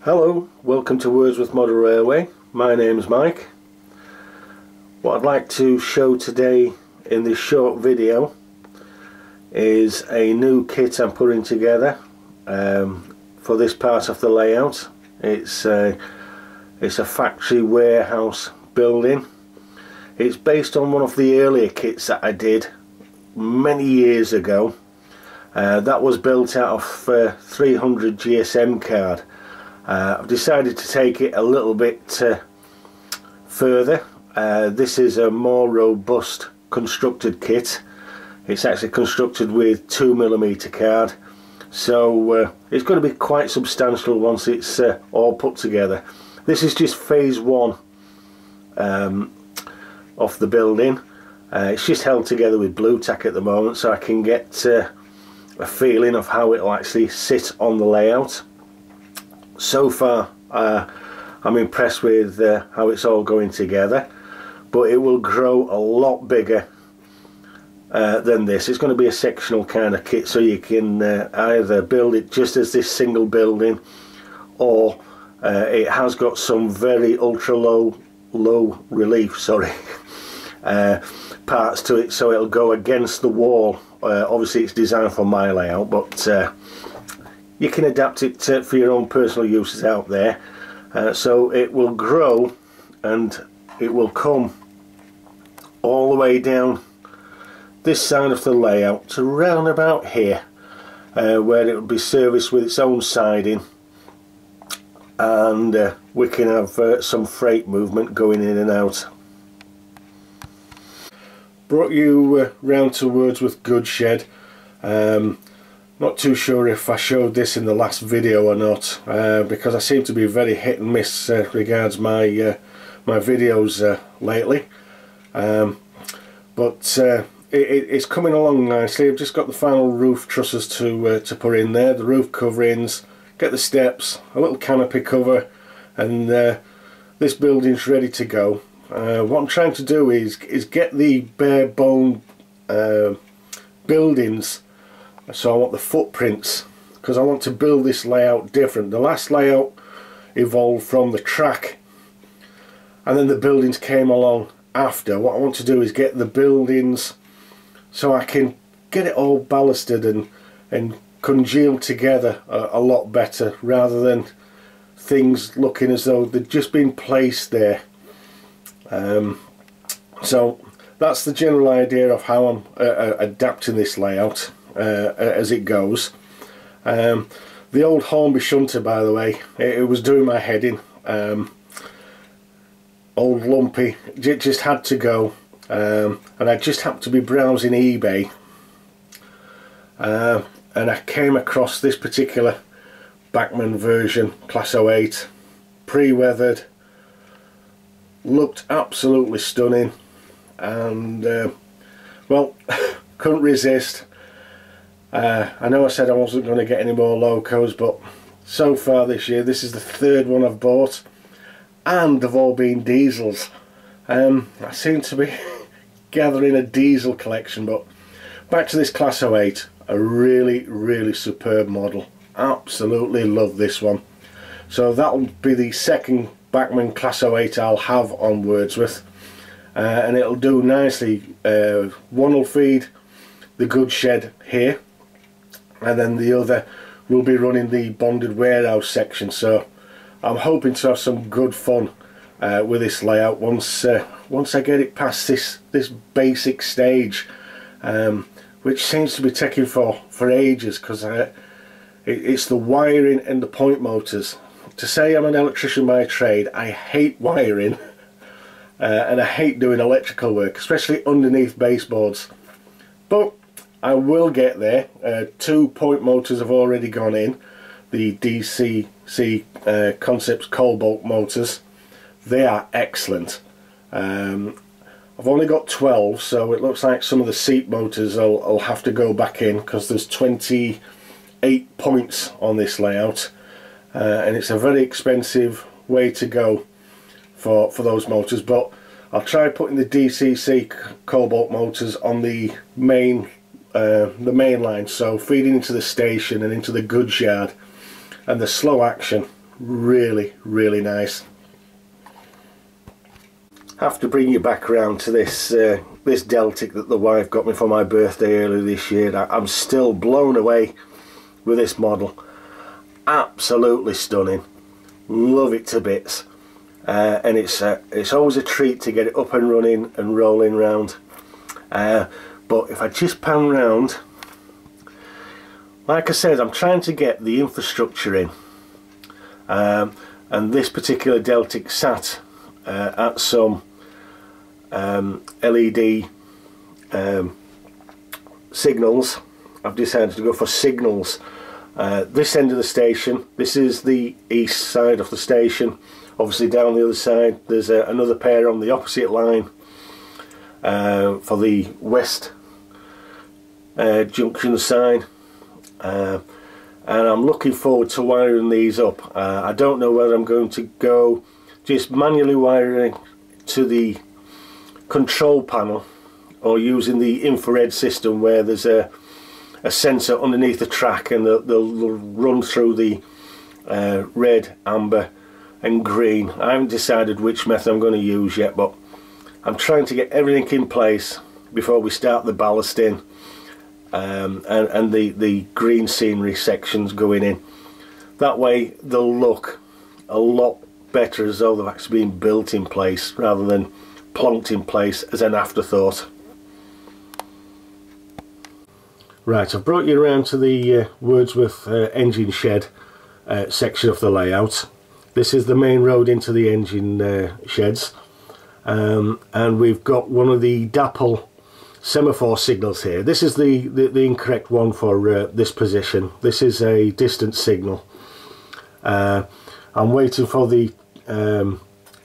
Hello, welcome to Wordsworth Model Railway. My name's Mike. What I'd like to show today in this short video is a new kit I'm putting together for this part of the layout. It's a factory warehouse building. It's based on one of the earlier kits that I did many years ago. That was built out of 300 GSM card. I've decided to take it a little bit further. This is a more robust constructed kit. It's actually constructed with 2mm card, so it's going to be quite substantial once it's all put together. This is just phase one of the building. It's just held together with blue tack at the moment, so I can get a feeling of how it'll actually sit on the layout. So far I'm impressed with how it's all going together, but it will grow a lot bigger than this. It's going to be a sectional kind of kit, so you can either build it just as this single building, or it has got some very ultra low relief parts to it, so it'll go against the wall. Obviously it's designed for my layout, but you can adapt it for your own personal uses out there. So it will grow and it will come all the way down this side of the layout to round about here, where it will be serviced with its own siding, and we can have some freight movement going in and out. Brought you round to Wordsworth Goods Shed. Not too sure if I showed this in the last video or not, because I seem to be very hit and miss regards my my videos lately, but it's coming along nicely. I've just got the final roof trusses to put in there, the roof coverings, get the steps, a little canopy cover, and this building's ready to go. What I'm trying to do is get the bare bone buildings. So I want the footprints, because I want to build this layout different. The last layout evolved from the track, and then the buildings came along after. What I want to do is get the buildings so I can get it all ballasted and congealed together a lot better, rather than things looking as though they've just been placed there. So that's the general idea of how I'm adapting this layout as it goes. The old Hornby shunter, by the way, it was doing my head in. Old lumpy, it just had to go, and I just happened to be browsing eBay, and I came across this particular Bachmann version, Class 08, pre-weathered, looked absolutely stunning, and well, couldn't resist. I know I said I wasn't going to get any more locos, but so far this year this is the third one I've bought, and they've all been diesels. I seem to be gathering a diesel collection. But back to this Class 08, a really superb model. Absolutely love this one. So that'll be the second Bachmann Class 08 I'll have on Wordsworth, and it'll do nicely. One will feed the goods shed here, and then the other will be running the bonded warehouse section. So I'm hoping to have some good fun with this layout once I get it past this basic stage, which seems to be taking for ages, because it's the wiring and the point motors. To say I'm an electrician by trade, I hate wiring and I hate doing electrical work, especially underneath baseboards, but I will get there. 2 point motors have already gone in, the DCC Concepts Cobalt motors. They are excellent. I've only got 12, so it looks like some of the seat motors I'll have to go back in, because there's 28 points on this layout, and it's a very expensive way to go for those motors. But I'll try putting the DCC Cobalt motors on the main line, so feeding into the station and into the goods yard, and the slow action really, really nice. I have to bring you back around to this this Deltac that the wife got me for my birthday earlier this year. I'm still blown away with this model. Absolutely stunning. Love it to bits. And it's always a treat to get it up and running and rolling round. But if I just pan round, like I said, I'm trying to get the infrastructure in, and this particular Deltac sat at some LED signals. I've decided to go for signals. This end of the station, this is the east side of the station. Obviously down the other side there's another pair on the opposite line for the west junction side, and I'm looking forward to wiring these up. I don't know whether I'm going to go just manually wiring to the control panel or using the infrared system where there's a sensor underneath the track, and they'll run through the red, amber and green. I haven't decided which method I'm going to use yet, but I'm trying to get everything in place before we start the ballasting and the green scenery sections going in. That way they'll look a lot better as though they've actually been built in place rather than plonked in place as an afterthought. Right, I've brought you around to the Wordsworth engine shed section of the layout. This is the main road into the engine sheds, and we've got one of the DAPL semaphore signals here. This is the incorrect one for this position. This is a distance signal. I'm waiting for the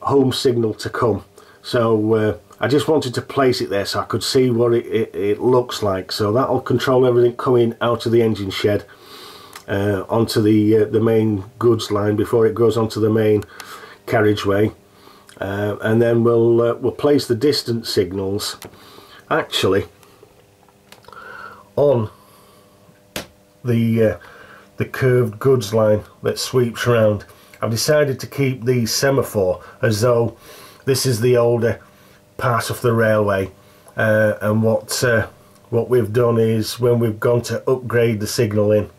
home signal to come, so I just wanted to place it there so I could see what it looks like. So that'll control everything coming out of the engine shed onto the main goods line before it goes onto the main carriageway, and then we'll place the distance signals actually on the curved goods line that sweeps around. I've decided to keep the semaphore as though this is the older part of the railway, and what we've done is when we've gone to upgrade the signalling,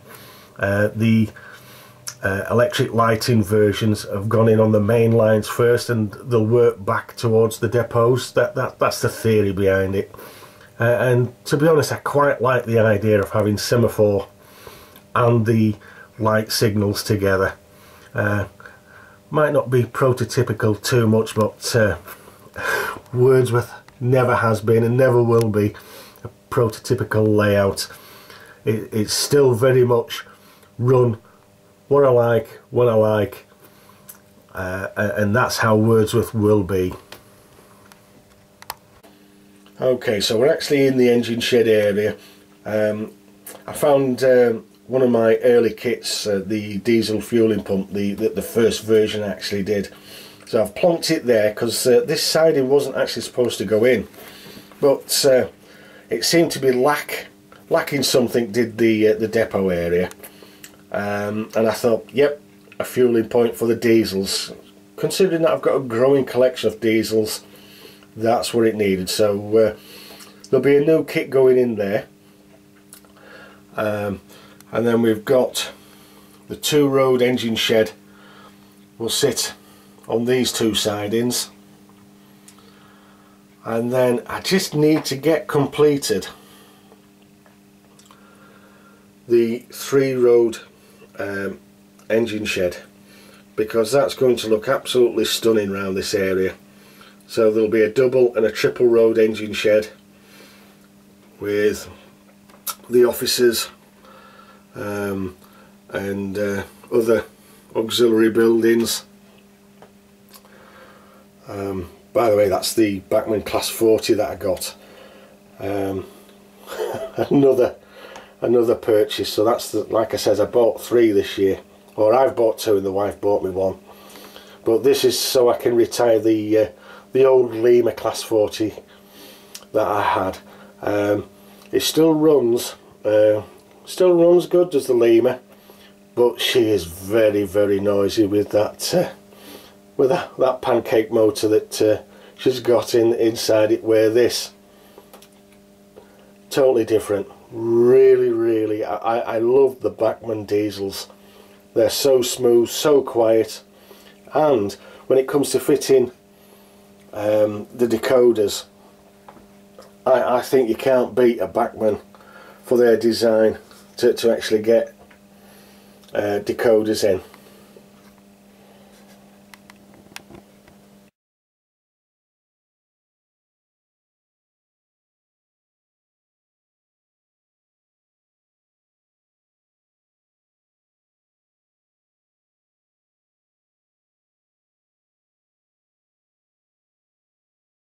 the electric lighting versions have gone in on the main lines first, and they'll work back towards the depots. That's the theory behind it, and to be honest, I quite like the idea of having semaphore and the light signals together. Might not be prototypical too much, but Wordsworth never has been and never will be a prototypical layout. It's still very much run what I like, when I like, and that's how Wordsworth will be. Okay, so we're actually in the engine shed area. I found one of my early kits, the diesel fueling pump, the first version actually did. So I've plonked it there because this siding wasn't actually supposed to go in, but it seemed to be lacking something, did the depot area, and I thought, yep, a fueling point for the diesels. Considering that I've got a growing collection of diesels, that's what it needed. So there'll be a new kit going in there, and then we've got the two road engine shed will sit on these two sidings, and then I just need to get completed the three road engine shed, because that's going to look absolutely stunning around this area. So there'll be a double and a triple road engine shed with the offices and other auxiliary buildings. By the way, that's the Bachmann Class 40 that I got. Another purchase. So that's like I said, I bought 3 this year, or I've bought 2 and the wife bought me 1. But this is so I can retire the old Lima Class 40 that I had. It still runs good, does the Lima, but she is very, very noisy with that that pancake motor that she's got inside it, where this totally different. Really, I love the Bachmann diesels. They're so smooth, so quiet, and when it comes to fitting the decoders, I think you can't beat a Bachmann for their design to actually get decoders in.